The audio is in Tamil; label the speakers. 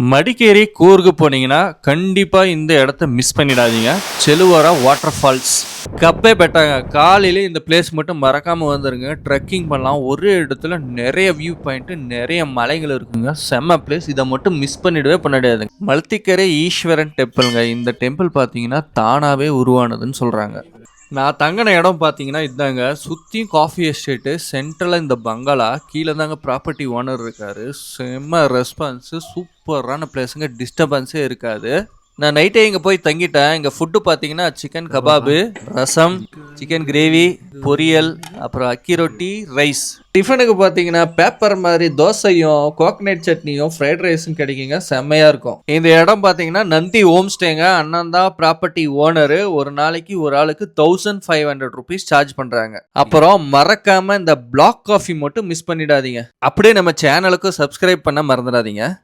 Speaker 1: மடிக்கேரி கூர்ഗ് போனீங்கன்னா கண்டிப்பா இந்த இடத்த மிஸ் பண்ணிடாதீங்க. செலுவரா வாட்டர் ஃபால்ஸ் கப்பே பெட்டாங்க. காலையில இந்த பிளேஸ் மட்டும் மறக்காம வந்துருங்க. ட்ரெக்கிங் பண்ணலாம். ஒரு இடத்துல நிறைய வியூ பாயிண்ட், நிறைய மலைகள் இருக்குங்க. செம்ம பிளேஸ். இதை மட்டும் மிஸ் பண்ணிடவே பண்ணிடாதுங்க. மல்த்திக்கரை ஈஸ்வரன் டெம்பிள்ங்க. இந்த டெம்பிள் பார்த்தீங்கன்னா தானாவே உருவானதுன்னு சொல்றாங்க. நான் தங்கின இடம் பார்த்தீங்கன்னா இதாங்க. சுற்றியும் காஃபி எஸ்டேட்டு, சென்ட்ரலில் இந்த பங்களா, கீழே தாங்க ப்ராப்பர்ட்டி ஓனர் இருக்காரு. செம்ம ரெஸ்பான்ஸு, சூப்பரான பிளேஸுங்க. டிஸ்டர்பன்ஸே இருக்காது. நான் நைட்டே இங்கே போய் தங்கிட்டேன். இங்கே ஃபுட்டு பார்த்தீங்கன்னா சிக்கன் கபாபு, ரசம், சிக்கன் கிரேவி, பொரியல், அப்புறம் அக்கி ரொட்டி, ரைஸ். டிஃபனுக்கு பார்த்தீங்கன்னா பேப்பர் மாதிரி தோசையும் கோகனட் சட்னியும் ஃப்ரைட் ரைஸும் கிடைக்குங்க. செம்மையாக இருக்கும். இந்த இடம் பார்த்தீங்கன்னா நந்தி ஹோம் ஸ்டேங்க. அண்ணன் தான் ப்ராப்பர்ட்டி ஓனரு. ஒரு நாளைக்கு ஒரு ஆளுக்கு 1500 rupees சார்ஜ் பண்ணுறாங்க. அப்புறம் மறக்காம இந்த பிளாக் காஃபி மட்டும் மிஸ் பண்ணிடாதீங்க. அப்படியே நம்ம சேனலுக்கு சப்ஸ்கிரைப் பண்ண மறந்துடாதீங்க.